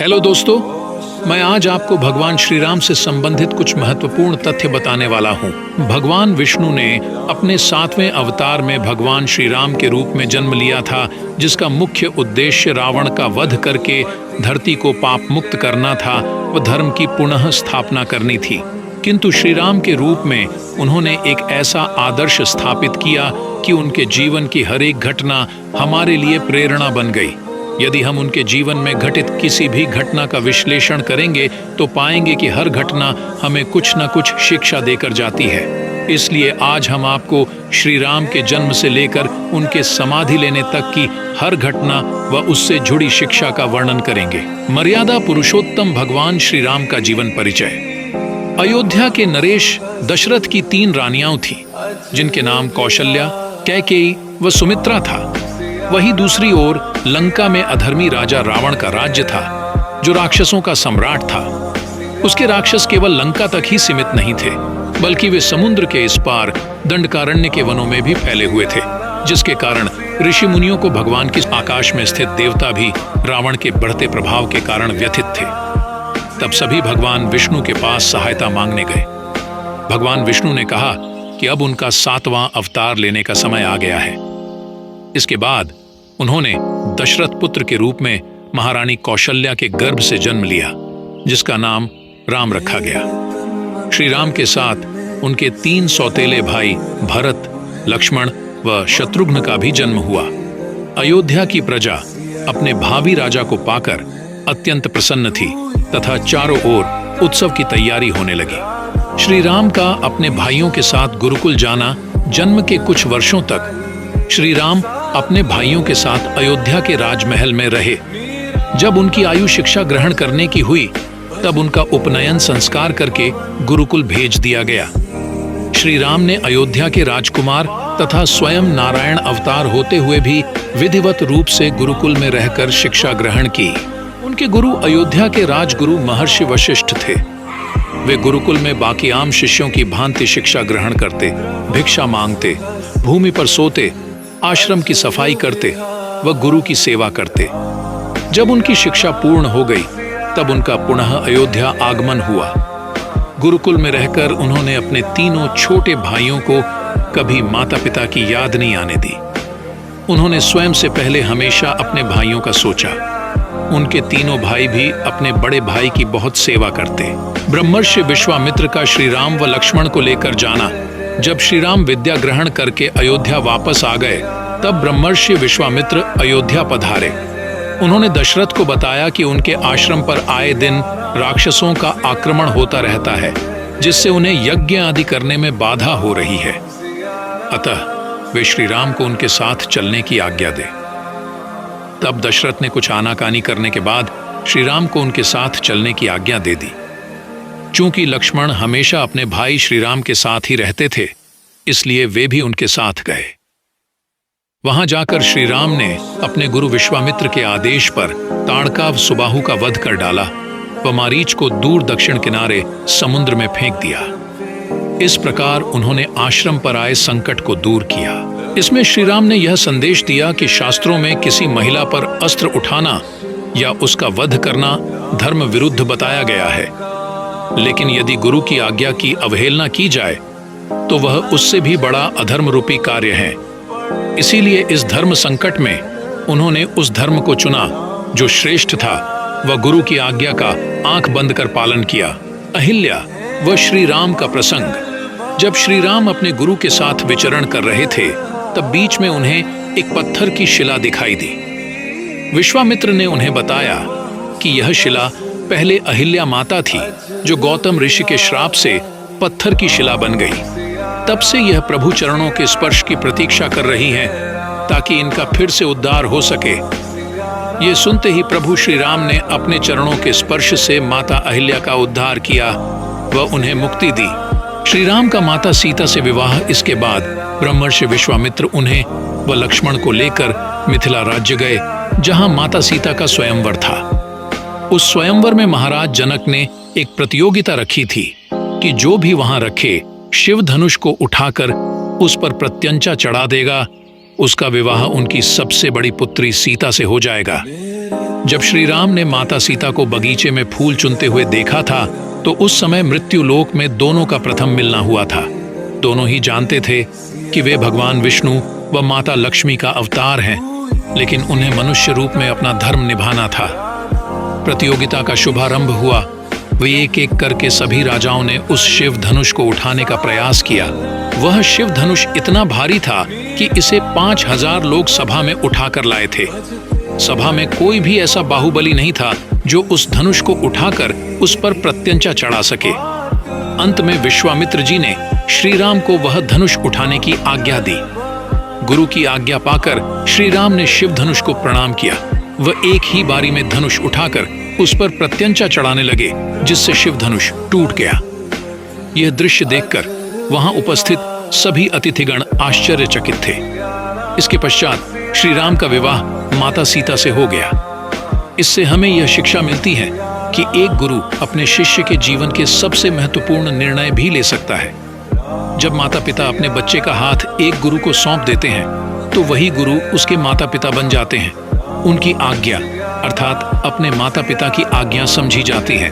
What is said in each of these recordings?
Hello दोस्तों, मैं आज आपको भगवान श्री राम से संबंधित कुछ महत्वपूर्ण तथ्य बताने वाला हूँ। भगवान विष्णु ने अपने 7वें अवतार में भगवान श्री राम के रूप में जन्म लिया था, जिसका मुख्य उद्देश्य रावण का वध करके धरती को पाप मुक्त करना था व धर्म की पुनः स्थापना करनी थी। किंतु श्री राम के रूप में उन्होंने एक ऐसा आदर्श स्थापित किया कि उनके जीवन की हर एक घटना हमारे लिए प्रेरणा बन गई। यदि हम उनके जीवन में घटित किसी भी घटना का विश्लेषण करेंगे तो पाएंगे कि हर घटना हमें कुछ न कुछ शिक्षा देकर जाती है। इसलिए आज हम आपको श्री राम के जन्म से लेकर उनके समाधि लेने तक की हर घटना व उससे जुड़ी शिक्षा का वर्णन करेंगे। मर्यादा पुरुषोत्तम भगवान श्री राम का जीवन परिचय। अयोध्या के नरेश दशरथ की 3 रानियां थीं, जिनके नाम कौशल्या, कैकेयी व सुमित्रा था। वहीं दूसरी ओर लंका में अधर्मी राजा रावण का राज्य था, जो राक्षसों का सम्राट था। उसके राक्षस केवल लंका तक ही सीमित नहीं थे, बल्कि वे समुद्र के इस पार दंडकारण्य के वनों में भी फैले हुए थे, जिसके कारण ऋषि मुनियों को भगवान की आकाश में स्थित देवता भी रावण के बढ़ते प्रभाव के कारण व्यथित थे। तब सभी भगवान विष्णु के पास सहायता मांगने गए। भगवान विष्णु ने कहा कि अब उनका 7वां अवतार लेने का समय आ गया है। इसके बाद उन्होंने दशरथ पुत्र के रूप में महारानी कौशल्या के गर्भ से जन्म लिया, जिसका नाम राम रखा गया। श्री राम के साथ उनके 3 सौतेले भाई भरत, लक्ष्मण व शत्रुघ्न का भी जन्म हुआ। अयोध्या की प्रजा अपने भावी राजा को पाकर अत्यंत प्रसन्न थी तथा चारों ओर उत्सव की तैयारी होने लगी। श्री राम का अपने भाइयों के साथ गुरुकुल जाना। जन्म के कुछ वर्षों तक श्री राम अपने भाइयों के साथ अयोध्या के राजमहल में रहे। जब उनकी आयु शिक्षा ग्रहण करने की हुई, तब उनका उपनयन संस्कार करके गुरुकुल भेज दिया गया। श्री राम ने अयोध्या के राजकुमार तथा स्वयं नारायण अवतार होते हुए भी विधिवत रूप से गुरुकुल में रहकर शिक्षा ग्रहण की। उनके गुरु अयोध्या के राजगुरु महर्षि वशिष्ठ थे। वे गुरुकुल में बाकी आम शिष्यों की भांति शिक्षा ग्रहण करते, भिक्षा मांगते, भूमि पर सोते, आश्रम की सफाई करते व गुरु की सेवा करते। जब उनकी शिक्षा पूर्ण हो गई, तब उनका पुनः अयोध्या आगमन हुआ। गुरुकुल में रहकर उन्होंने अपने 3 छोटे भाइयों को कभी माता पिता की याद नहीं आने दी। उन्होंने स्वयं से पहले हमेशा अपने भाइयों का सोचा। उनके 3 भाई भी अपने बड़े भाई की बहुत सेवा करते। ब्रह्मर्षि विश्वामित्र का श्री राम व लक्ष्मण को लेकर जाना। जब श्री राम विद्या ग्रहण करके अयोध्या वापस आ गए, तब ब्रह्मर्षि विश्वामित्र अयोध्या पधारे। उन्होंने दशरथ को बताया कि उनके आश्रम पर आए दिन राक्षसों का आक्रमण होता रहता है, जिससे उन्हें यज्ञ आदि करने में बाधा हो रही है। अतः वे श्री राम को उनके साथ चलने की आज्ञा दे। तब दशरथ ने कुछ आनाकानी करने के बाद श्री राम को उनके साथ चलने की आज्ञा दे दी। चूंकि लक्ष्मण हमेशा अपने भाई श्री राम के साथ ही रहते थे, इसलिए वे भी उनके साथ गए। वहां जाकर श्री राम ने अपने गुरु विश्वामित्र के आदेश पर ताड़का सुबाहु का वध कर डाला व मारीच को दूर दक्षिण किनारे समुद्र में फेंक दिया। इस प्रकार उन्होंने आश्रम पर आए संकट को दूर किया। इसमें श्री राम ने यह संदेश दिया कि शास्त्रों में किसी महिला पर अस्त्र उठाना या उसका वध करना धर्म विरुद्ध बताया गया है, लेकिन यदि गुरु की आज्ञा की अवहेलना की जाए तो वह उससे भी बड़ा अधर्म रूपी कार्य है। इसीलिए इस धर्म संकट में उन्होंने उस धर्म को चुना जो श्रेष्ठ था व गुरु की आज्ञा का आंख बंद कर पालन किया। अहिल्या व श्री राम का प्रसंग। जब श्री राम अपने गुरु के साथ विचरण कर रहे थे, तब बीच में उन्हें एक पत्थर की शिला दिखाई दी। विश्वामित्र ने उन्हें बताया कि यह शिला पहले अहिल्या माता थी, जो गौतम ऋषि के श्राप से पत्थर की शिला बन गई। तब से यह प्रभु चरणों के स्पर्श की प्रतीक्षा कर रही हैं, ताकि इनका फिर से उद्धार हो सके। ये सुनते ही प्रभु श्री राम ने अपने चरणों के स्पर्श से माता अहिल्या का उद्धार किया व उन्हें मुक्ति दी। श्री राम का माता सीता से विवाह। इसके बाद ब्रह्मर्षि विश्वामित्र उन्हें व लक्ष्मण को लेकर मिथिला राज्य गए, जहां माता सीता का स्वयंवर था। उस स्वयंवर में महाराज जनक ने एक प्रतियोगिता रखी थी कि जो भी वहां रखे शिव धनुष को उठाकर उस पर प्रत्यंचा चढ़ा देगा, उसका विवाह उनकी सबसे बड़ी पुत्री सीता से हो जाएगा। जब श्री राम ने माता सीता को बगीचे में फूल चुनते हुए देखा था तो उस समय मृत्यु लोक में दोनों का प्रथम मिलना हुआ था। दोनों ही जानते थे कि वे भगवान विष्णु व माता लक्ष्मी का अवतार हैं, लेकिन उन्हें मनुष्य रूप में अपना धर्म निभाना था। प्रतियोगिता का शुभारंभ हुआ। वे एक एक करके सभी राजाओं ने उस शिव धनुष को उठाने का प्रयास किया। वह शिव धनुष इतना भारी था कि इसे 5000 लोग सभा में उठाकर लाए थे। सभा में कोई भी ऐसा बाहुबली नहीं था जो उस धनुष को उठाकर उस पर प्रत्यंचा चढ़ा सके। अंत में विश्वामित्र जी ने श्री राम को वह धनुष उठाने की आज्ञा दी। गुरु की आज्ञा पाकर श्री राम ने शिव धनुष को प्रणाम किया। वह एक ही बारी में धनुष उठाकर उस पर प्रत्यंचा चढ़ाने लगे, जिससे शिव धनुष टूट गया। यह दृश्य देखकर वहां उपस्थित सभी अतिथिगण आश्चर्यचकित थे। इसके पश्चात श्री राम का विवाह माता सीता से हो गया। इससे हमें यह शिक्षा मिलती है कि एक गुरु अपने शिष्य के जीवन के सबसे महत्वपूर्ण निर्णय भी ले सकता है। जब माता पिता अपने बच्चे का हाथ एक गुरु को सौंप देते हैं तो वही गुरु उसके माता पिता बन जाते हैं। उनकी आज्ञा अर्थात अपने माता पिता की आज्ञा समझी जाती है,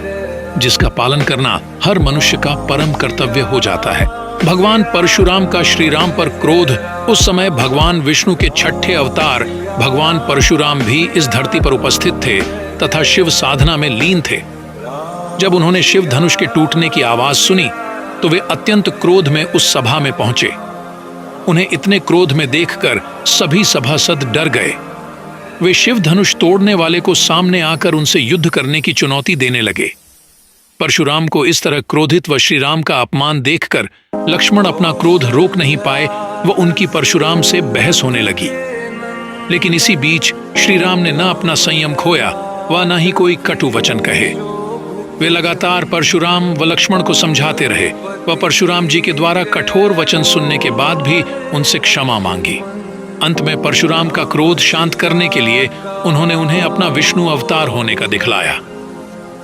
जिसका पालन करना हर मनुष्य का परम कर्तव्य हो जाता है। भगवान परशुराम का श्री राम पर क्रोध, उस समय भगवान विष्णु के छठे अवतार भगवान परशुराम भी इस धरती पर उपस्थित थे तथा शिव साधना में लीन थे। जब उन्होंने शिव धनुष के टूटने की आवाज सुनी तो वे अत्यंत क्रोध में उस सभा में पहुंचे। उन्हें इतने क्रोध में देखकर सभी सभासद डर गए। वे शिव धनुष तोड़ने वाले को सामने आकर उनसे युद्ध करने की चुनौती देने लगे। परशुराम को इस तरह क्रोधित व श्री राम का अपमान देखकर लक्ष्मण अपना क्रोध रोक नहीं पाए व उनकी परशुराम से बहस होने लगी। लेकिन इसी बीच श्री राम ने न अपना संयम खोया व न ही कोई कटु वचन कहे। वे लगातार परशुराम व लक्ष्मण को समझाते रहे व परशुराम जी के द्वारा कठोर वचन सुनने के बाद भी उनसे क्षमा मांगी। अंत में परशुराम का क्रोध शांत करने के लिए उन्होंने उन्हें अपना विष्णु अवतार होने का दिखलाया।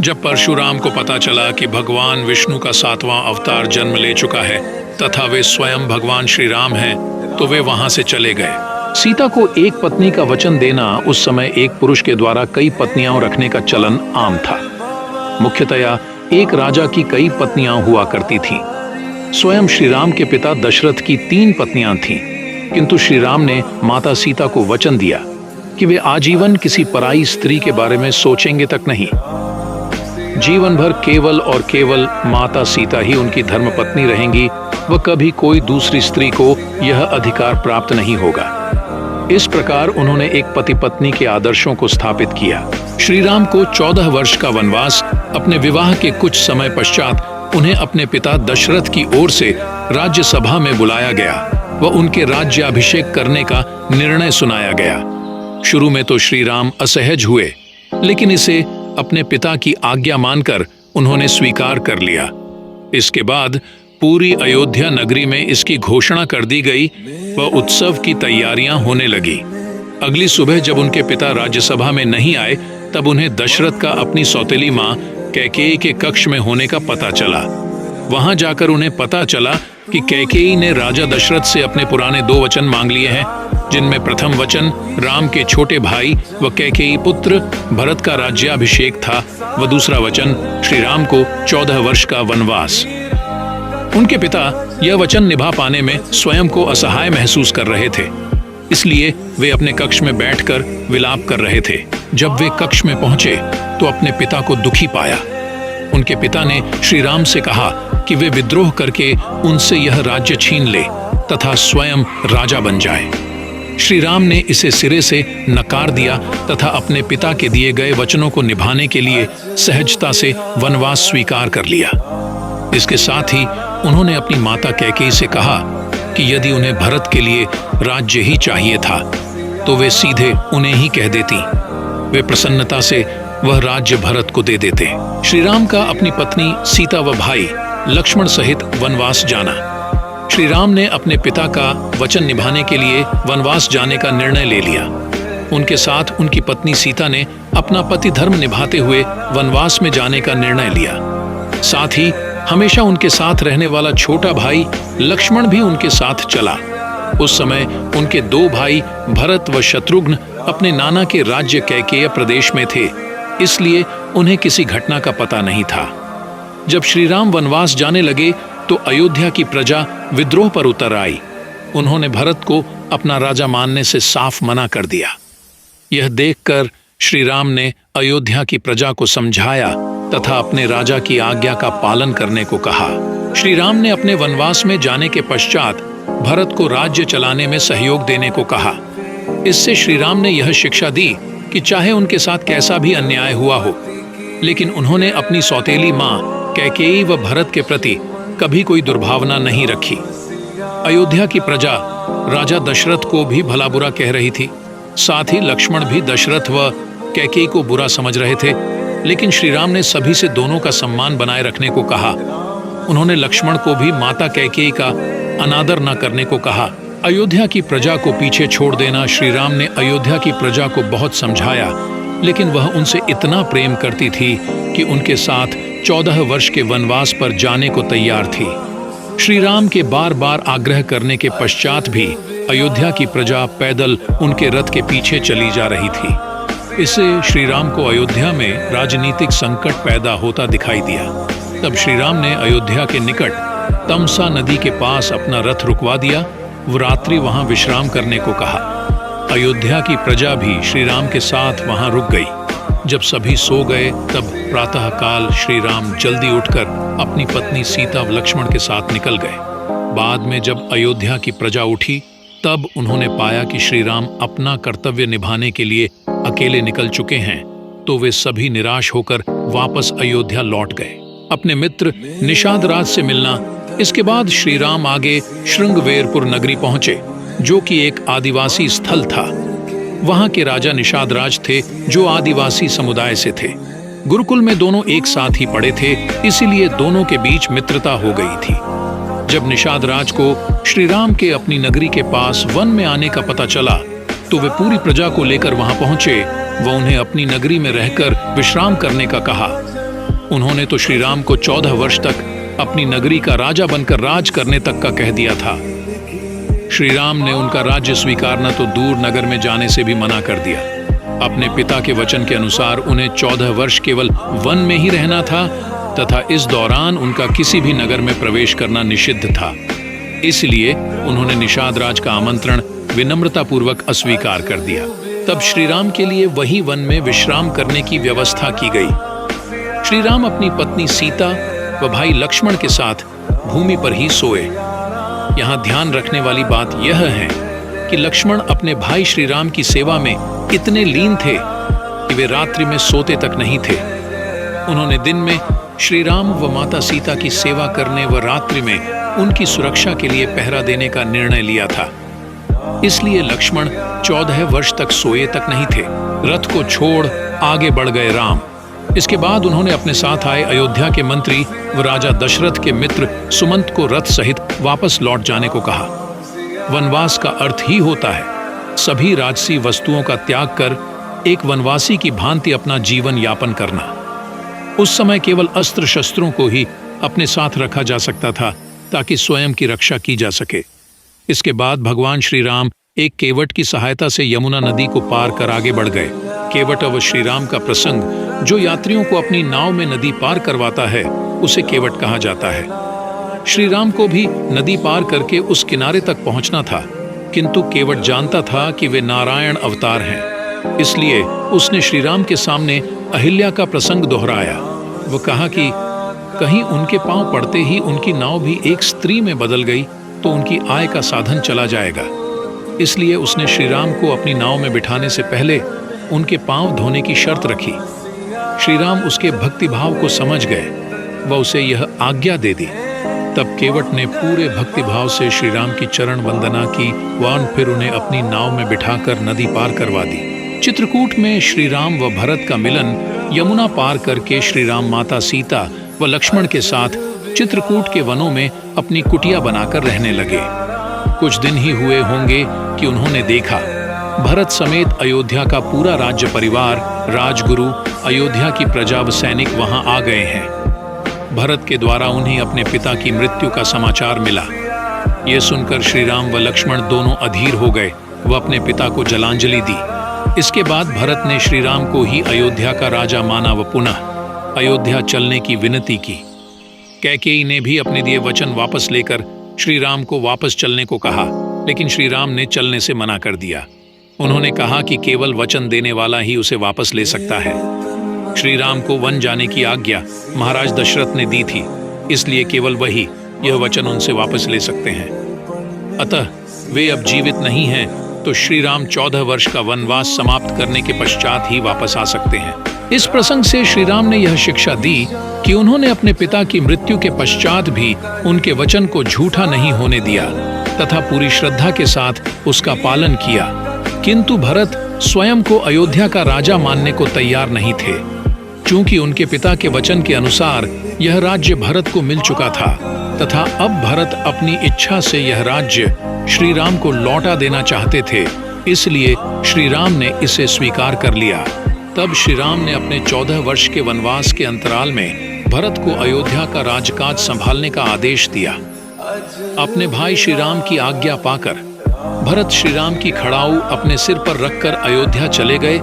जब परशुराम को पता चला कि भगवान विष्णु का 7वां अवतार जन्म ले चुका है तथा वे स्वयं भगवान श्री राम हैं, तो वे वहां से चले गए। सीता को एक पत्नी का वचन देना उस समय एक पुरुष के द्वारा कई पत्नियां रखने का चलन आम था। मुख्यतया एक राजा की कई पत्नियां हुआ करती थीं। स्वयं श्री राम के पिता दशरथ की 3 पत्नियां थीं, किंतु श्री राम ने माता सीता को वचन दिया कि वे आजीवन किसी पराई स्त्री के बारे में सोचेंगे तक नहीं। जीवन भर केवल और केवल माता सीता ही उनकी धर्मपत्नी रहेंगी व कभी कोई दूसरी स्त्री को यह अधिकार प्राप्त नहीं होगा। इस प्रकार उन्होंने एक पति पत्नी के आदर्शों को स्थापित किया। श्री राम को 14 वर्ष का वनवास, अपने विवाह के कुछ समय पश्चात उन्हें अपने पिता दशरथ की ओर से राज्यसभा में बुलाया गया व उनके राज्याभिषेक करने का निर्णय सुनाया गया। शुरू में तो श्री राम असहज हुए, लेकिन इसे अपने पिता की आज्ञा मानकर उन्होंने स्वीकार कर लिया। इसके बाद पूरी अयोध्या नगरी में इसकी घोषणा कर दी गई व उत्सव की तैयारियां होने लगी। अगली सुबह जब उनके पिता राज्यसभा में नहीं आए तब उन्हें दशरथ का अपनी सौतेली मां कैकेयी के कक्ष में होने का पता चला। वहां जाकर उन्हें पता चला कि कैकेयी ने राजा दशरथ से अपने पुराने 2 वचन मांग लिए हैं, जिनमें प्रथम वचन राम के छोटे भाई व कैकेयी पुत्र भरत का राज्याभिषेक था व दूसरा वचन श्री राम को 14 वर्ष का वनवास। उनके पिता यह वचन निभा पाने में स्वयं को असहाय महसूस कर रहे थे, इसलिए वे अपने कक्ष में बैठकर विलाप कर रहे थे। जब वे कक्ष में पहुंचे तो अपने पिता को दुखी पाया। उनके पिता ने श्री राम से कहा कि वे विद्रोह करके उनसे यह राज्य छीन ले तथा स्वयं राजा बन जाए। श्री राम ने इसे सिरे से नकार दिया तथा अपने पिता के दिए गए वचनों को निभाने के लिए सहजता से वनवास स्वीकार कर लिया। इसके साथ ही उन्होंने अपनी माता कैकेयी से कहा कि यदि उन्हें भरत के लिए राज्य ही चाहिए था तो वे सीधे उन्हें ही कह देती। वे प्रसन्नता से वह राज्य भरत को दे देते। श्री राम का अपनी पत्नी सीता व भाई लक्ष्मण सहित वनवास जाना। श्री राम ने अपने पिता का वचन निभाने के लिए वनवास जाने का निर्णय ले लिया। उनके साथ उनकी पत्नी सीता ने अपना पति धर्म निभाते हुए वनवास में जाने का निर्णय लिया। साथ ही हमेशा उनके साथ रहने वाला छोटा भाई लक्ष्मण भी उनके साथ चला। उस समय उनके दो भाई भरत व शत्रुघ्न अपने नाना के राज्य कैकेय प्रदेश में थे, इसलिए उन्हें किसी घटना का पता नहीं था। जब श्री राम वनवास जाने लगे तो अयोध्या की प्रजा विद्रोह पर उतर आई। उन्होंने भरत को अपना राजा मानने से साफ मना कर दिया। यह देखकर श्री राम ने अयोध्या की प्रजा को समझाया तथा अपने राजा की आज्ञा का पालन करने को कहा। श्री राम ने अपने वनवास में जाने के पश्चात भरत को राज्य चलाने में सहयोग देने को कहा। इससे श्री राम ने यह शिक्षा दी कि चाहे उनके साथ कैसा भी अन्याय हुआ हो, लेकिन उन्होंने अपनी सौतेली मां कैकेयी व भरत के प्रति कभी कोई दुर्भावना नहीं रखी। अयोध्या की प्रजा राजा दशरथ को भी भला बुरा कह रही थी, साथ ही लक्ष्मण भी दशरथ व कैकेयी को बुरा समझ रहे थे, लेकिन श्री राम ने सभी से दोनों का सम्मान बनाए रखने को कहा। उन्होंने लक्ष्मण को भी माता कैकेयी का अनादर न करने को कहा। अयोध्या की प्रजा को पीछे छोड़ देना श्री राम ने अयोध्या की प्रजा को बहुत समझाया, लेकिन वह उनसे इतना प्रेम करती थी कि उनके साथ 14 वर्ष के वनवास पर जाने को तैयार थी। श्री राम के बार बार आग्रह करने के पश्चात भी अयोध्या की प्रजा पैदल उनके रथ के पीछे चली जा रही थी। इससे श्री राम को अयोध्या में राजनीतिक संकट पैदा होता दिखाई दिया। तब श्री राम ने अयोध्या के निकट तमसा नदी के पास अपना रथ रुकवा दिया। वो रात्रि वहां विश्राम करने को कहा। अयोध्या की प्रजा भी श्री राम के साथ वहां रुक गई। जब सभी सो गए तब प्रातःकाल श्री राम जल्दी उठकर अपनी पत्नी सीता व लक्ष्मण के साथ निकल गए। बाद में जब अयोध्या की प्रजा उठी तब उन्होंने पाया कि श्री राम अपना कर्तव्य निभाने के लिए अकेले निकल चुके हैं, तो वे सभी निराश होकर वापस अयोध्या लौट गए अपने मित्र निषाद राज से मिलना। इसके बाद श्री राम आगे श्रृंगवेरपुर नगरी पहुंचे, जो कि एक आदिवासी स्थल था। वहां के राजा निषाद राज थे, जो आदिवासी समुदाय से थे। गुरुकुल में दोनों एक साथ ही पढ़े थे, इसीलिए दोनों के बीच मित्रता हो गई थी। जब निषाद राज को श्री राम के अपनी नगरी के पास वन में आने का पता चला तो वे पूरी प्रजा को लेकर वहां पहुंचे व उन्हें अपनी नगरी में रहकर विश्राम करने का कहा। उन्होंने तो श्री राम को 14 वर्ष तक अपनी नगरी का राजा बनकर राज करने तक का कह दिया था। श्री राम ने उनका राज्य स्वीकारना तो दूर नगर में जाने से भी मना कर दिया। अपने पिता के वचन के अनुसार उन्हें 14 वर्ष केवल वन में ही रहना था तथा इस दौरान उनका किसी भी नगर में प्रवेश करना निषिद्ध था। इसलिए उन्होंने निषाद राज का आमंत्रण विनम्रतापूर्वक अस्वीकार कर दिया। तब श्री राम के लिए वही वन में विश्राम करने की व्यवस्था की गई। श्री राम अपनी पत्नी सीता व भाई लक्ष्मण के साथ भूमि पर ही सोए। यहाँ ध्यान रखने वाली बात यह है कि लक्ष्मण अपने भाई श्री राम की सेवा में इतने लीन थे कि वे रात्रि में सोते तक नहीं थे। उन्होंने दिन में श्री राम व माता सीता की सेवा करने व रात्रि में उनकी सुरक्षा के लिए पहरा देने का निर्णय लिया था। इसलिए लक्ष्मण 14 वर्ष तक सोए तक नहीं थे। रथ को छोड़ आगे बढ़ गए राम। इसके बाद उन्होंने अपने साथ आए अयोध्या के मंत्री व राजा दशरथ के मित्र सुमंत को रथ सहित वापस लौट जाने को कहा। वनवास का अर्थ ही होता है सभी राजसी वस्तुओं का त्याग कर एक वनवासी की भांति अपना जीवन यापन करना। उस समय केवल अस्त्र शस्त्रों को ही अपने साथ रखा जा सकता था ताकि स्वयं की रक्षा की जा सके। इसके बाद भगवान श्री राम एक केवट की सहायता से यमुना नदी को पार कर आगे बढ़ गए। केवट व श्री राम का प्रसंग जो यात्रियों को अपनी नाव में नदी पार करवाता है उसे केवट कहा जाता है। श्री राम को भी नदी पार करके उस किनारे तक पहुंचना था, किंतु केवट जानता था कि वे नारायण अवतार हैं। इसलिए उसने श्री राम के सामने अहिल्या का प्रसंग दोहराया। वो कहा कि कहीं उनके पांव पड़ते ही उनकी नाव भी एक स्त्री में बदल गई तो उनकी आय का साधन चला जाएगा। इसलिए उसने श्री राम को अपनी नाव में बिठाने से पहले उनके पांव धोने की शर्त रखी। श्री राम उसके भक्तिभाव को समझ गए व उसे यह आज्ञा दे दी। तब केवट ने पूरे भक्तिभाव से श्री राम की चरण वंदना की व फिर उन्हें अपनी नाव में बिठाकर नदी पार करवा दी। चित्रकूट में श्री राम व भरत का मिलन यमुना पार करके श्री राम माता सीता व लक्ष्मण के साथ चित्रकूट के वनों में अपनी कुटिया बनाकर रहने लगे। कुछ दिन ही हुए होंगे कि उन्होंने देखा भरत समेत अयोध्या का पूरा राज्य परिवार, राजगुरु, अयोध्या की प्रजा व सैनिक वहां आ गए हैं। भरत के द्वारा उन्हें अपने पिता की मृत्यु का समाचार मिला। ये सुनकर श्री राम व लक्ष्मण दोनों अधीर हो गए व अपने पिता को जलांजलि दी। इसके बाद भरत ने श्री राम को ही अयोध्या का राजा माना व पुनः अयोध्या चलने की विनती की। कैकेयी ने भी अपने दिए वचन वापस लेकर श्री राम को वापस चलने को कहा, लेकिन श्री राम ने चलने से मना कर दिया। उन्होंने कहा कि केवल वचन देने वाला ही उसे वापस ले सकता है। श्री राम को वन जाने की आज्ञा महाराज दशरथ ने दी थी, इसलिए केवल वही यह वचन उनसे वापस ले सकते हैं। अतः वे अब जीवित नहीं हैं, तो श्री राम 14 वर्ष का वनवास समाप्त करने के पश्चात ही वापस आ सकते हैं। इस प्रसंग से श्री राम ने यह शिक्षा दी कि उन्होंने अपने पिता की मृत्यु के पश्चात भी उनके वचन को झूठा नहीं होने दिया तथा पूरी श्रद्धा के साथ उसका पालन किया। किंतु भरत स्वयं को अयोध्या का राजा मानने को तैयार नहीं थे, चूंकि उनके पिता के वचन के अनुसार यह राज्य भरत को मिल चुका था तथा अब भरत अपनी इच्छा से यह राज्य श्री राम को लौटा देना चाहते थे, इसलिए श्री राम ने इसे स्वीकार कर लिया। तब श्री राम ने अपने 14 वर्ष के वनवास के अंतराल में भरत को अयोध्या का राजकाज संभालने का आदेश दिया। अपने भाई श्री राम की आज्ञा पाकर भरत श्री राम की खड़ाऊ अपने सिर पर रखकर अयोध्या चले गए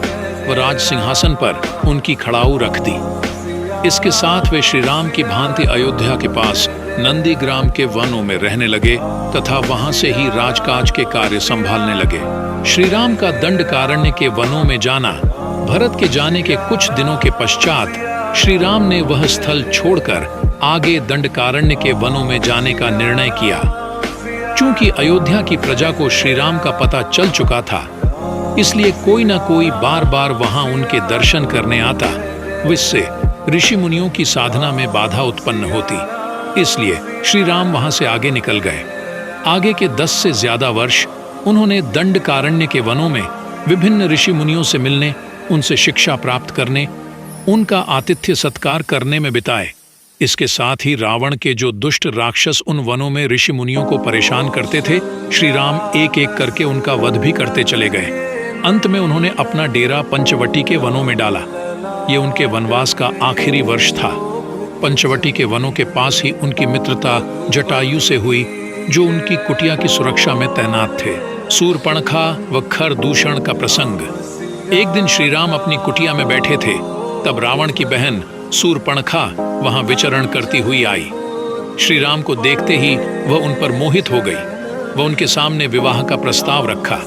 व राज सिंहासन पर उनकी खड़ाऊ रख दी। इसके साथ वे श्री राम की भांति अयोध्या के पास नंदीग्राम के वनों में रहने लगे तथा वहां से ही राजकाज के कार्य संभालने लगे। श्री राम का दंडकारण्य के वनों में जाना भरत के जाने के कुछ दिनों के पश्चात श्री राम ने वह स्थल छोड़कर आगे दंडकारण्य के वनों में जाने का निर्णय किया। चूंकि अयोध्या की प्रजा को श्री राम का पता चल चुका था, इसलिए कोई न कोई बार बार वहां उनके दर्शन करने आता, जिससे ऋषि मुनियों की साधना में बाधा उत्पन्न होती। इसलिए श्री राम वहां से आगे निकल गए। आगे के 10 से ज्यादा वर्ष उन्होंने दंडकारण्य के वनों में विभिन्न ऋषि मुनियों से मिलने, उनसे शिक्षा प्राप्त करने, उनका आतिथ्य सत्कार करने में बिताए। इसके साथ ही रावण के जो दुष्ट राक्षस उन वनों में ऋषि मुनियों को परेशान करते थे, श्री राम एक एक करके उनका वध भी करते चले गए। अंत में उन्होंने अपना डेरा पंचवटी के वनों में डाला। ये उनके वनवास का आखिरी वर्ष था। पंचवटी के वनों के पास ही उनकी मित्रता जटायु से हुई, जो उनकी कुटिया की सुरक्षा में तैनात थे। सूर्पणखा व खरदूषण का प्रसंग। एक दिन श्री राम अपनी कुटिया में बैठे थे, तब रावण की बहन सूर्पणखा वहां विचरण करती हुई आई। श्री राम को देखते ही वह उन पर मोहित हो गई। वह उनके सामने विवाह का प्रस्ताव रखा।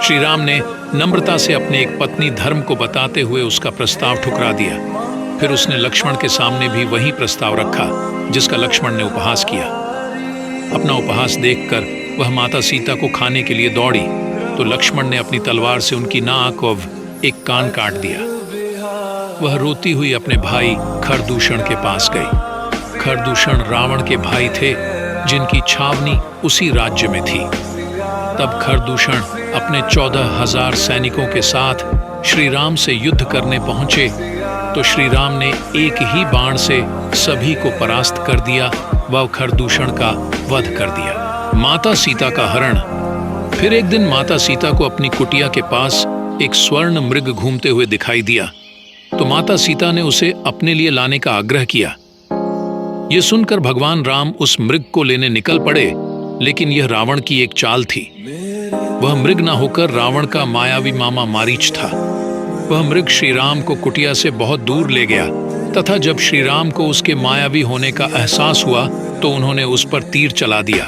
श्री राम ने नम्रता से अपने एक पत्नी धर्म को बताते हुए उसका प्रस्ताव ठुकरा दिया। फिर उसने लक्ष्मण के सामने भी वही प्रस्ताव रखा, जिसका लक्ष्मण ने उपहास किया। अपना उपहास देखकर वह माता सीता को खाने के लिए दौड़ी, तो लक्ष्मण ने अपनी तलवार से उनकी नाक और एक कान काट दिया। वह रोती हुई अपने भाई खरदूषण के पास गई। खरदूषण रावण के भाई थे, जिनकी छावनी उसी राज्य में थी। तब खरदूषण अपने 14,000 सैनिकों के साथ श्री राम से युद्ध करने पहुंचे, तो श्री राम ने एक ही बाण से सभी को परास्त कर दिया व खरदूषण का वध कर दिया। माता सीता का हरण। फिर एक दिन माता सीता को अपनी कुटिया के पास एक स्वर्ण मृग घूमते हुए दिखाई दिया, तो माता सीता ने उसे अपने लिए लाने का आग्रह किया। यह सुनकर भगवान राम उस मृग को लेने निकल पड़े, लेकिन यह रावण की एक चाल थी। वह मृग न होकर रावण का मायावी मामा मारीच था। वह मृग श्री राम को कुटिया से बहुत दूर ले गया तथा जब श्री राम को उसके मायावी होने का एहसास हुआ, तो उन्होंने उस पर तीर चला दिया।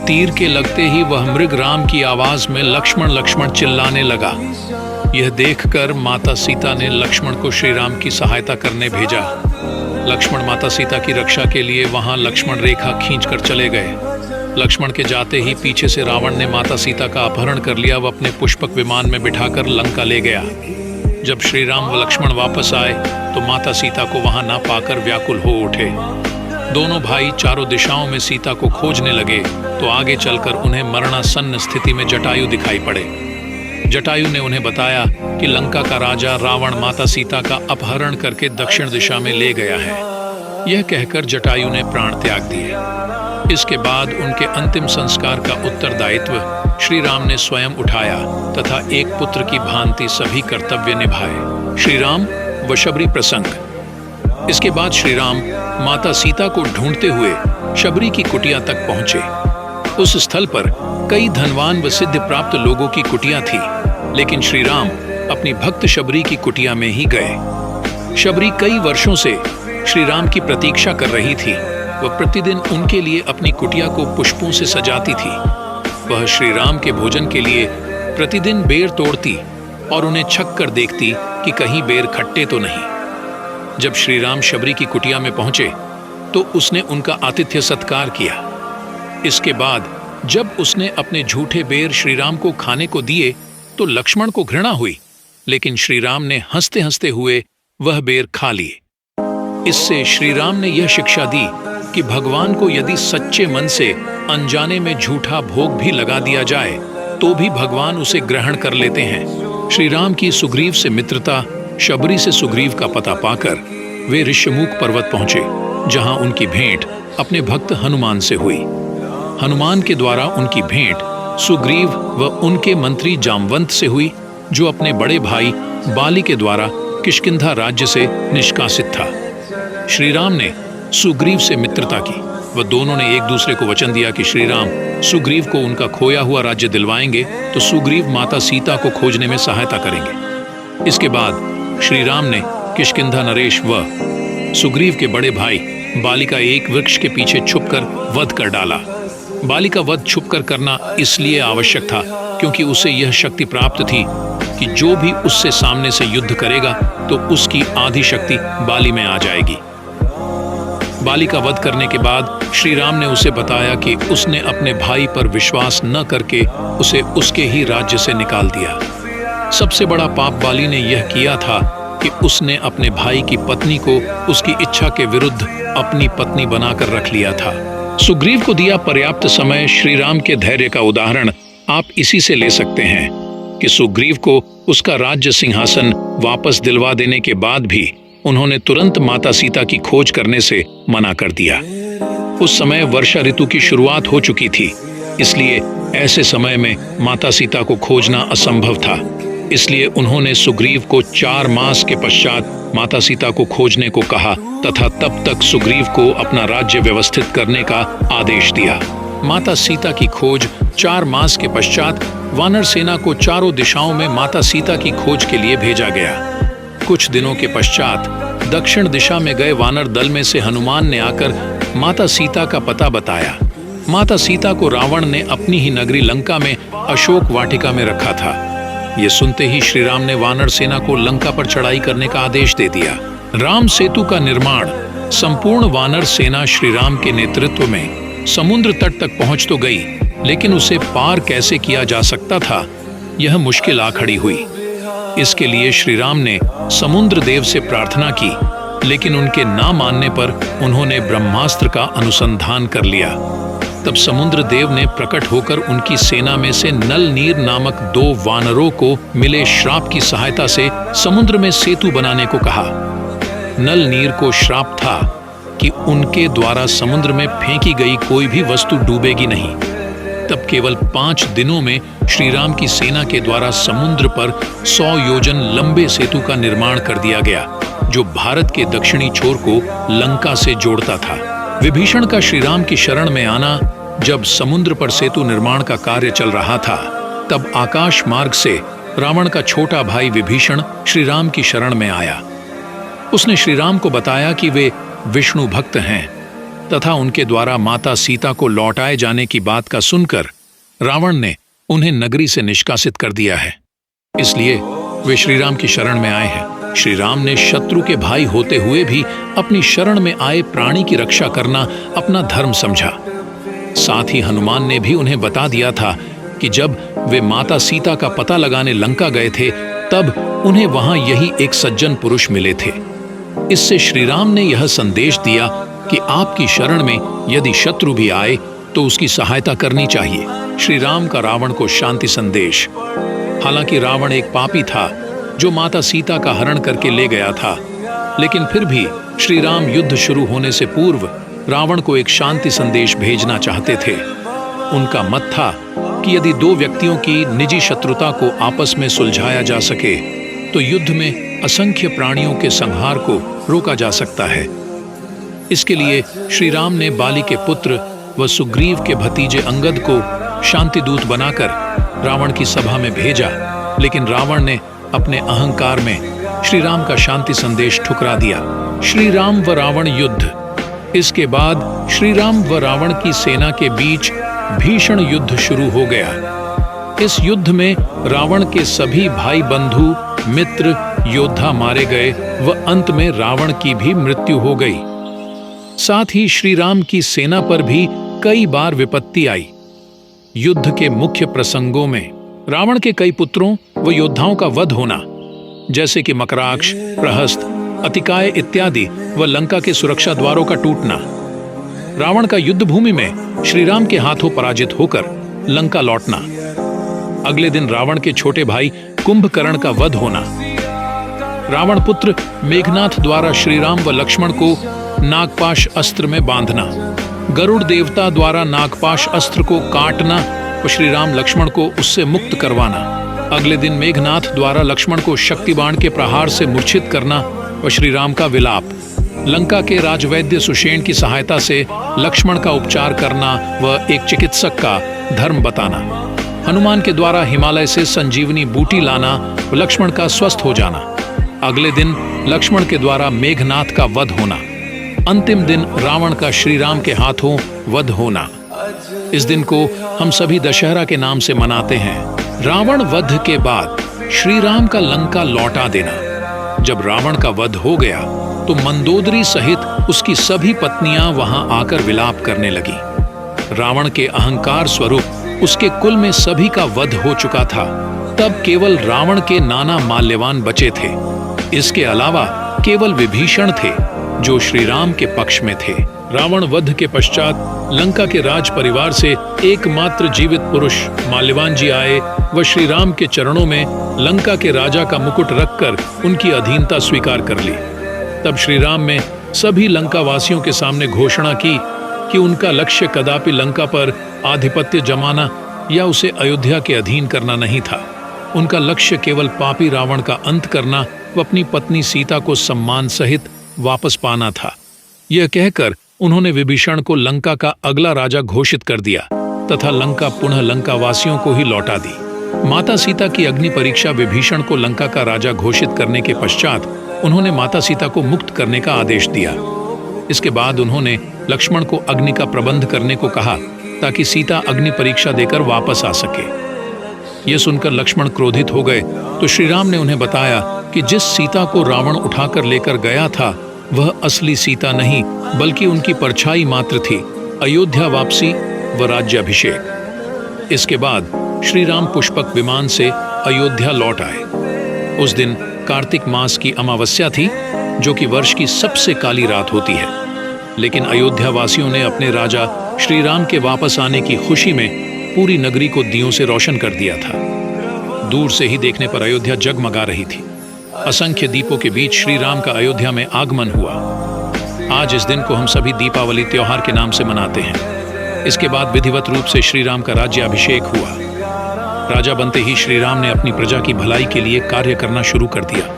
तीर के लगते ही वह मृग राम की आवाज में लक्ष्मण लक्ष्मण चिल्लाने लगा। यह देखकर माता सीता ने लक्ष्मण को श्री राम की सहायता करने भेजा। लक्ष्मण माता सीता की रक्षा के लिए वहां लक्ष्मण रेखा खींचकर चले गए। लक्ष्मण के जाते ही पीछे से रावण ने माता सीता का अपहरण कर लिया व अपने पुष्पक विमान में बिठाकर लंका ले गया। जब श्री राम व लक्ष्मण वापस आए, तो माता सीता को वहां न पाकर व्याकुल हो उठे। दोनों भाई चारों दिशाओं में सीता को खोजने लगे, तो आगे चलकर उन्हें मरणासन्न स्थिति में जटायु दिखाई पड़े। जटायु ने उन्हें बताया कि लंका का राजा रावण माता सीता का अपहरण करके दक्षिण दिशा में ले गया है। यह कहकर जटायु ने प्राण त्याग दिए। इसके बाद उनके अंतिम संस्कार का उत्तरदायित्व श्री राम ने स्वयं उठाया तथा एक पुत्र की भांति सभी कर्तव्य निभाए। श्री राम व शबरी प्रसंग। इसके बाद श्री राम माता सीता को ढूंढते हुए शबरी की कुटिया तक पहुंचे। उस स्थल पर कई धनवान व सिद्धि प्राप्त लोगों की कुटिया थी, लेकिन श्री राम अपनी भक्त शबरी की कुटिया में ही गए। शबरी कई वर्षों से श्री राम की प्रतीक्षा कर रही थी। वह प्रतिदिन उनके लिए अपनी कुटिया को पुष्पों से सजाती थी। वह श्री राम के भोजन के लिए प्रतिदिन बेर तोड़ती और उन्हें छक कर देखती कि कहीं बेर खट्टे तो नहीं। जब श्री राम शबरी की कुटिया में पहुंचे तो उसने उनका आतिथ्य सत्कार किया। इसके बाद जब उसने अपने झूठे बेर श्री राम को खाने को दिए तो लक्ष्मण को घृणा हुई, लेकिन श्री राम ने हंसते हंसते हुए वह बेर खा लिए। इससे श्री राम ने यह शिक्षा दी कि भगवान को यदि सच्चे मन से अनजाने में झूठा भोग भी लगा दिया जाए तो भी भगवान उसे ग्रहण कर लेते हैं। श्री राम की सुग्रीव से मित्रता, शबरी से सुग्रीव का पता पाकर वे ऋष्यमुख पर्वत पहुंचे, जहां उनकी भेंट अपने भक्त हनुमान से हुई। हनुमान के द्वारा उनकी भेंट सुग्रीव व उनके मंत्री जामवंत से हुई, जो अपने बड़े भाई बाली के द्वारा किष्किंधा राज्य से निष्कासित था। श्री राम ने सुग्रीव से मित्रता की। वह दोनों ने एक दूसरे को वचन दिया कि श्री राम सुग्रीव को उनका खोया हुआ राज्य दिलवाएंगे तो सुग्रीव माता सीता को खोजने में सहायता करेंगे। इसके बाद श्री राम ने किष्किंधा नरेश व सुग्रीव के बड़े भाई बाली का एक वृक्ष के पीछे छुपकर वध कर डाला। बाली का वध छुपकर करना इसलिए आवश्यक था क्योंकि उसे यह शक्ति प्राप्त थी कि जो भी उससे सामने से युद्ध करेगा तो उसकी आधी शक्ति बाली में आ जाएगी। बाली का वध करने के बाद श्री राम ने उसे बताया कि उसने अपने भाई पर विश्वास न करके उसे उसके ही राज्य से निकाल दिया। सबसे बड़ा पाप बाली ने यह किया था कि उसने अपने भाई की पत्नी को उसकी इच्छा के विरुद्ध अपनी पत्नी बनाकर रख लिया था। सुग्रीव को दिया पर्याप्त समय श्री राम के धैर्य का उदाहरण आप इसी से ले सकते हैं कि सुग्रीव को उसका राज्य सिंहासन वापस दिलवा देने के बाद भी उन्होंने तुरंत माता सीता की खोज करने से मना कर दिया। उस समय वर्षा ऋतु की शुरुआत हो चुकी थी, इसलिए ऐसे समय में माता सीता को खोजना असंभव था। इसलिए उन्होंने सुग्रीव को 4 मास के पश्चात माता सीता को खोजने को कहा तथा तब तक सुग्रीव को अपना राज्य व्यवस्थित करने का आदेश दिया। माता सीता की खोज 4 मास के पश्चात वानर सेना को चारों दिशाओं में माता सीता की खोज के लिए भेजा गया। कुछ दिनों के पश्चात दक्षिण दिशा में गए वानर दल में से हनुमान ने आकर माता सीता का पता बताया। माता सीता को रावण ने अपनी ही नगरी लंका में अशोक वाटिका में रखा था। ये सुनते ही श्री राम ने वानर सेना को लंका पर चढ़ाई करने का आदेश दे दिया। राम सेतु का निर्माण संपूर्ण वानर सेना श्री राम के नेतृत्व में समुद्र तट तक पहुंच तो गई, लेकिन उसे पार कैसे किया जा सकता था, यह मुश्किल आ खड़ी हुई। इसके लिए श्री राम ने समुद्र देव से प्रार्थना की, लेकिन उनके ना मानने पर उन्होंने ब्रह्मास्त्र का अनुसंधान कर लिया। तब समुद्र देव ने प्रकट होकर उनकी सेना में से नल नीर नामक 2 वानरों को मिले श्राप की सहायता से समुद्र में सेतु बनाने को कहा। नल नीर को श्राप था कि उनके द्वारा समुद्र में फेंकी गई कोई भी वस्तु डूबेगी नहीं। तब केवल 5 दिनों में श्री राम की सेना के द्वारा समुद्र पर 100 योजन लंबे सेतु का निर्माण कर दिया गया, जो भारत के दक्षिणी छोर को लंका से जोड़ता था। विभीषण का श्री राम की शरण में आना, जब समुद्र पर सेतु निर्माण का कार्य चल रहा था, तब आकाश मार्ग से रावण का छोटा भाई विभीषण श्री राम की शरण में आया। उसने श्री राम को बताया कि वे विष्णु भक्त हैं तथा उनके द्वारा माता सीता को लौटाए जाने की बात का सुनकर रावण ने उन्हें नगरी से निष्कासित कर दिया है, इसलिए वे श्री राम की शरण में आए हैं। श्री राम ने शत्रु के भाई होते हुए भी अपनी शरण में आए प्राणी की रक्षा करना अपना धर्म समझा। साथ ही हनुमान ने भी उन्हें बता दिया था कि जब वे माता सीता का पता लगाने लंका गए थे, तब उन्हें वहां यही एक सज्जन पुरुष मिले थे। इससे श्री राम ने यह संदेश दिया कि आपकी शरण में यदि शत्रु भी आए तो उसकी सहायता करनी चाहिए। श्री राम का रावण को शांति संदेश। हालांकि रावण एक पापी था जो माता सीता का हरण करके ले गया था, लेकिन फिर भी श्री राम युद्ध शुरू होने से पूर्व रावण को एक शांति संदेश भेजना चाहते थे। उनका मत था कि यदि 2 व्यक्तियों की निजी शत्रुता को आपस में सुलझाया जा सके तो युद्ध में असंख्य प्राणियों के संहार को रोका जा सकता है। इसके लिए श्री राम ने बाली के पुत्र वह सुग्रीव के भतीजे अंगद को शांति दूत बनाकर रावण की सभा में भेजा, लेकिन रावण ने अपने अहंकार में श्री राम का शांति संदेश ठुकरा दिया। श्री राम व रावण युद्ध। इसके बाद श्री राम व रावण की सेना के बीच भीषण युद्ध शुरू हो गया। इस युद्ध में रावण के सभी भाई बंधु मित्र योद्धा मारे गए व अंत में रावण की भी मृत्यु हो गई। साथ ही श्री राम की सेना पर भी कई बार विपत्ति आई। युद्ध के मुख्य प्रसंगों में रावण के कई पुत्रों व योद्धाओं का वध होना, जैसे कि मकराक्ष, प्रहस्त, अतिकाय इत्यादि, व लंका के सुरक्षा द्वारों का टूटना। रावण का युद्ध भूमि में श्री राम के हाथों पराजित होकर लंका लौटना। अगले दिन रावण के छोटे भाई कुंभकर्ण का वध होना। रावण पुत्र मेघनाथ द्वारा श्री राम व लक्ष्मण को नागपाश अस्त्र में बांधना। गरुड़ देवता द्वारा नागपाश अस्त्र को काटना व श्री राम लक्ष्मण को उससे मुक्त करवाना। अगले दिन मेघनाथ द्वारा लक्ष्मण को शक्तिबाण के प्रहार से मूर्छित करना व श्री राम का विलाप। लंका के राजवैद्य सुषेण की सहायता से लक्ष्मण का उपचार करना व एक चिकित्सक का धर्म बताना। हनुमान के द्वारा हिमालय से संजीवनी बूटी लाना व लक्ष्मण का स्वस्थ हो जाना। अगले दिन लक्ष्मण के द्वारा मेघनाथ का वध होना। अंतिम दिन रावण का श्री राम के हाथों वध होना। इस दिन को हम सभी दशहरा के नाम से मनाते हैं। रावण वध के बाद श्री राम का लंका लौटा देना। जब रावण का वध हो गया तो मंदोदरी सहित उसकी सभी पत्नियां वहां आकर विलाप करने लगी। रावण के अहंकार स्वरूप उसके कुल में सभी का वध हो चुका था। तब केवल रावण के नाना माल्यवान बचे थे। इसके अलावा केवल विभीषण थे जो श्री राम के पक्ष में थे। रावण वध के पश्चात लंका के राज परिवार से एकमात्र जीवित पुरुष माल्यवान जी आए व श्री राम के चरणों में लंका के राजा का मुकुट रखकर उनकी अधीनता स्वीकार कर ली। तब श्री राम में सभी लंका वासियों के सामने घोषणा की कि उनका लक्ष्य कदापि लंका पर आधिपत्य जमाना या उसे अयोध्या के अधीन करना नहीं था। उनका लक्ष्य केवल पापी रावण का अंत करना व अपनी पत्नी सीता को सम्मान सहित वापस पाना था। यह कहकर उन्होंने विभीषण को लंका का अगला राजा घोषित कर दिया तथा लंका पुनः लंका वासियों को ही लौटा दी। माता सीता की अग्नि परीक्षा विभीषण को लंका का राजा घोषित करने के पश्चात उन्होंने माता सीता को मुक्त करने का आदेश दिया। इसके बाद उन्होंने लक्ष्मण को अग्नि का प्रबंध करने को कहा ताकि सीता अग्नि परीक्षा देकर वापस आ सके। यह सुनकर लक्ष्मण क्रोधित हो गए तो श्री राम ने उन्हें बताया कि जिस सीता को रावण उठाकर लेकर गया था वह असली सीता नहीं बल्कि उनकी परछाई मात्र थी। अयोध्या वापसी व राज्याभिषेक। इसके बाद श्री राम पुष्पक विमान से अयोध्या लौट आए। उस दिन कार्तिक मास की अमावस्या थी, जो कि वर्ष की सबसे काली रात होती है। लेकिन अयोध्या वासियों ने अपने राजा श्री राम के वापस आने की खुशी में पूरी नगरी को दियों से रोशन कर दिया था। दूर से ही देखने पर अयोध्या जगमगा रही थी। असंख्य दीपों के बीच श्री राम का अयोध्या में आगमन हुआ। आज इस दिन को हम सभी दीपावली त्योहार के नाम से मनाते हैं। इसके बाद विधिवत रूप से श्री राम का राज्याभिषेक हुआ। राजा बनते ही श्री राम ने अपनी प्रजा की भलाई के लिए कार्य करना शुरू कर दिया।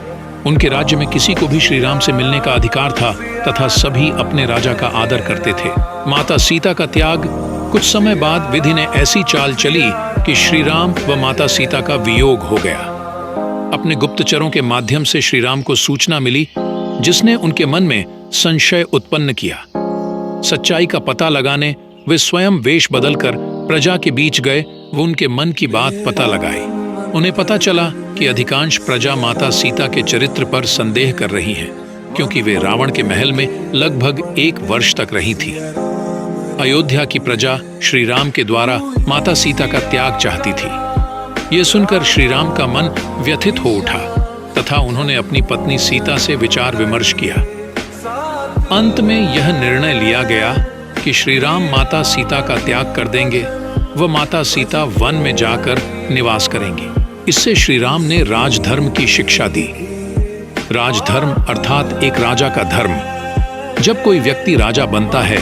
उनके राज्य में किसी को भी श्री राम से मिलने का अधिकार था तथा सभी अपने राजा का आदर करते थे। माता सीता का त्याग। कुछ समय बाद विधि ने ऐसी चाल चली कि श्री राम व माता सीता का वियोग हो गया। अपने गुप्तचरों के माध्यम से श्री राम को सूचना मिली जिसने उनके मन में संशय उत्पन्न किया। सच्चाई का पता लगाने वे स्वयं वेश बदलकर प्रजा के बीच गए व उनके मन की बात पता लगाई। उन्हें पता चला कि अधिकांश प्रजा माता सीता के चरित्र पर संदेह कर रही है, क्योंकि वे रावण के महल में लगभग 1 वर्ष तक रही थी। अयोध्या की प्रजा श्री राम के द्वारा माता सीता का त्याग चाहती थी। यह सुनकर श्री राम का मन व्यथित हो उठा तथा उन्होंने अपनी पत्नी सीता से विचार विमर्श किया। अंत में यह निर्णय लिया गया कि श्री राम माता सीता का त्याग कर देंगे व माता सीता वन में जाकर निवास करेंगे। इससे श्री राम ने राजधर्म की शिक्षा दी। राजधर्म अर्थात एक राजा का धर्म। जब कोई व्यक्ति राजा बनता है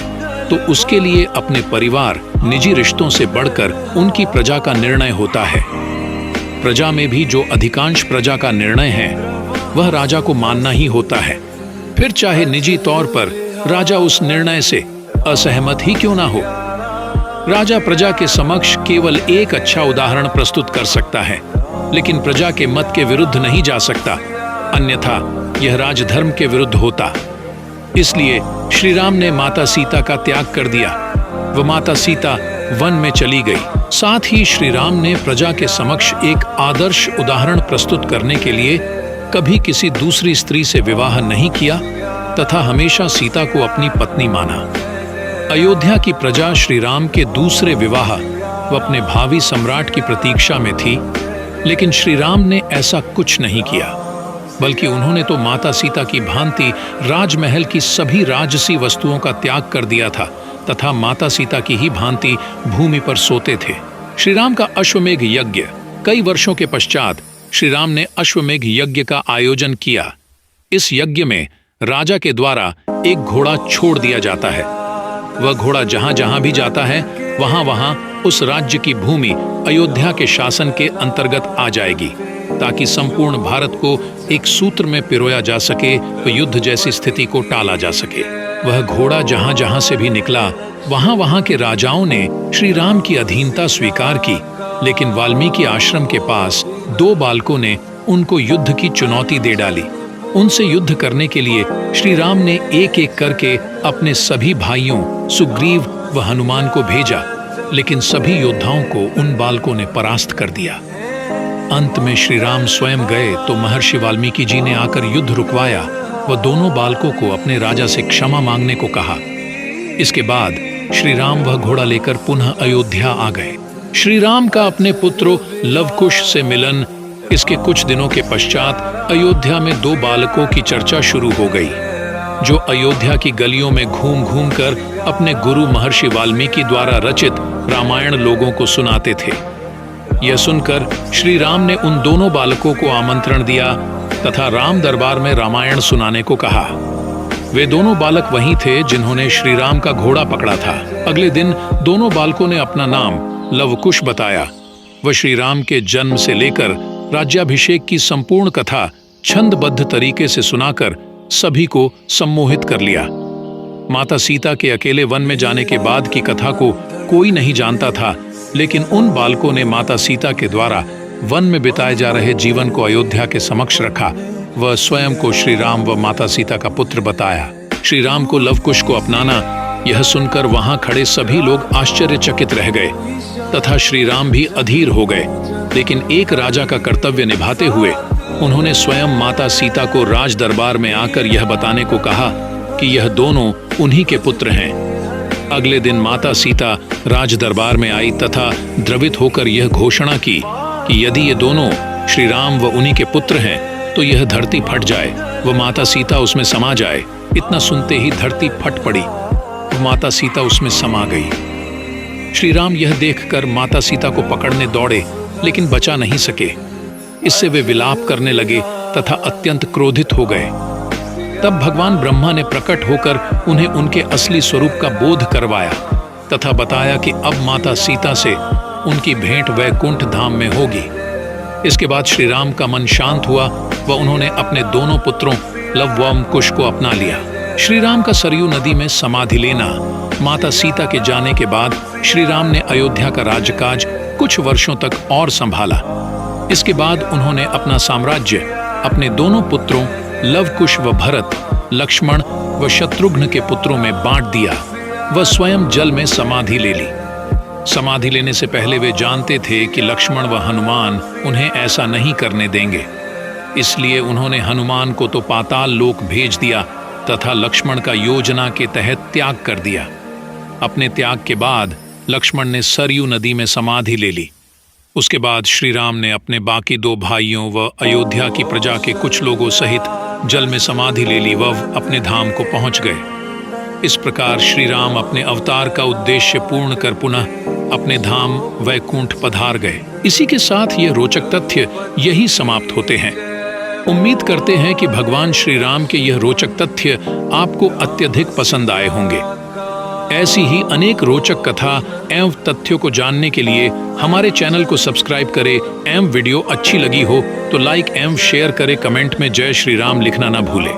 तो उसके लिए अपने परिवार, निजी रिश्तों से बढ़कर उनकी प्रजा का निर्णय होता है। प्रजा में भी जो अधिकांश प्रजा का निर्णय है वह राजा को मानना ही होता है, फिर चाहे निजी तौर पर राजा उस निर्णय से असहमत ही क्यों ना हो। राजा प्रजा के समक्ष केवल एक अच्छा उदाहरण प्रस्तुत कर सकता है, लेकिन प्रजा के मत के विरुद्ध नहीं जा सकता, अन्यथा यह राजधर्म के विरुद्ध होता। इसलिए श्री राम ने माता सीता का त्याग कर दिया। वह माता सीता वन में चली गई। साथ ही श्री राम ने प्रजा के समक्ष एक आदर्श उदाहरण प्रस्तुत करने के लिए कभी किसी दूसरी स्त्री से विवाह नहीं किया तथा हमेशा सीता को अपनी पत्नी माना। अयोध्या की प्रजा श्री राम के दूसरे विवाह व अपने भावी सम्राट की प्रतीक्षा में थी, लेकिन श्री राम ने ऐसा कुछ नहीं किया, बल्कि उन्होंने तो माता सीता की भांति राजमहल की सभी राजसी वस्तुओं का त्याग कर दिया था तथा माता सीता की ही भांति भूमि पर सोते थे। श्री राम का अश्वमेध यज्ञ। कई वर्षों के पश्चात श्री राम ने अश्वमेध यज्ञ का आयोजन किया। इस यज्ञ में राजा के द्वारा एक घोड़ा छोड़ दिया जाता है। वह घोड़ा जहां जहां भी जाता है वहां वहां उस राज्य की भूमि अयोध्या के शासन के अंतर्गत आ जाएगी, ताकि संपूर्ण भारत को एक सूत्र में पिरोया जा सके व युद्ध जैसी स्थिति को टाला जा सके। वह घोड़ा जहां जहां से भी निकला वहां वहां के राजाओं ने श्री राम की अधीनता स्वीकार की, लेकिन वाल्मीकि आश्रम के पास 2 बालकों ने उनको युद्ध की चुनौती दे डाली। उनसे युद्ध करने के लिए श्री राम ने एक एक करके अपने सभी भाइयों सुग्रीव व हनुमान को भेजा, लेकिन सभी योद्धाओं को उन बालकों ने परास्त कर दिया। अंत में श्री राम स्वयं गए तो महर्षि वाल्मीकि जी ने आकर युद्ध रुकवाया व दोनों बालकों को अपने राजा से क्षमा मांगने को कहा। इसके बाद श्री राम वह घोड़ा लेकर पुनः अयोध्या आ गए। श्री राम का अपने पुत्र लवकुश से मिलन। इसके कुछ दिनों के पश्चात अयोध्या में 2 बालकों की चर्चा शुरू हो गई, जो अयोध्या की गलियों में घूम घूम कर अपने गुरु महर्षि वाल्मीकि द्वारा रचित रामायण लोगों को सुनाते थे। यह सुनकर श्री राम ने उन दोनों बालकों को आमंत्रण दिया तथा राम दरबार में रामायण सुनाने को कहा। वे दोनों बालक वही थे जिन्होंने श्री राम का घोड़ा पकड़ा था। अगले दिन दोनों बालकों ने अपना नाम लवकुश बताया। वह श्री राम के जन्म से लेकर राज्याभिषेक की संपूर्ण कथा छंदबद्ध तरीके से सुनाकर सभी को सम्मोहित कर लिया। माता सीता के अकेले वन में जाने के बाद की कथा को कोई नहीं जानता था, लेकिन उन बालकों ने माता सीता के द्वारा वन में बिताए जा रहे जीवन को अयोध्या के समक्ष रखा। वह स्वयं को श्री राम व माता सीता का पुत्र बताया। श्री राम को लवकुश को अपनाना, यह सुनकर वहां खड़े सभी लोग आश्चर्यचकित रह गए तथा श्री राम भी अधीर हो गए। लेकिन एक राजा का कर्तव्य निभाते हुए उन्होंने स्वयं माता सीता को राज दरबार में आकर यह बताने को कहा कि यह दोनों उन्हीं के पुत्र हैं। अगले दिन माता सीता राज दरबार में आई तथा द्रवित होकर यह घोषणा की कि यदि ये दोनों श्री राम व उन्हीं के पुत्र हैं तो यह धरती फट जाए व माता सीता उसमें समा जाए। इतना सुनते ही धरती फट पड़ी, माता सीता उसमें समा गई। श्री राम यह देखकर माता सीता को पकड़ने दौड़े, लेकिन बचा नहीं सके। इससे वे विलाप करने लगे तथा अत्यंत क्रोधित हो गए। तब भगवान ब्रह्मा ने प्रकट होकर उन्हें उनके असली स्वरूप का बोध करवाया तथा बताया कि अब माता सीता से उनकी भेंट वैकुंठ धाम में होगी। इसके बाद श्री राम का मन शांत हुआ व उन्होंने अपने दोनों पुत्रों लव व कुश को अपना लिया। श्री राम का सरयू नदी में समाधि लेना। माता सीता के जाने के बाद श्री राम ने अयोध्या का राज्यकाज कुछ वर्षों तक और संभाला। इसके बाद उन्होंने अपना साम्राज्य अपने दोनों पुत्रों लवकुश व भरत, लक्ष्मण व शत्रुघ्न के पुत्रों में बांट दिया। वह स्वयं जल में समाधि ले ली। समाधि लेने से पहले वे जानते थे कि लक्ष्मण व हनुमान उन्हें ऐसा नहीं करने देंगे, इसलिए उन्होंने हनुमान को तो पाताल लोक भेज दिया तथा लक्ष्मण का योजना के तहत त्याग कर दिया। अपने त्याग के बाद लक्ष्मण ने सरयू नदी में समाधि ले ली। उसके बाद श्री राम ने अपने बाकी 2 भाइयों व अयोध्या की प्रजा के कुछ लोगों सहित जल में समाधि ले ली व अपने धाम को पहुंच गए। इस प्रकार श्री राम अपने अवतार का उद्देश्य पूर्ण कर पुनः अपने धाम वैकुंठ पधार गए। इसी के साथ ये रोचक तथ्य यही समाप्त होते हैं। उम्मीद करते हैं कि भगवान श्री राम के यह रोचक तथ्य आपको अत्यधिक पसंद आए होंगे। ऐसी ही अनेक रोचक कथा एवं तथ्यों को जानने के लिए हमारे चैनल को सब्सक्राइब करें एवं वीडियो अच्छी लगी हो तो लाइक एवं शेयर करें। कमेंट में जय श्री राम लिखना ना भूलें।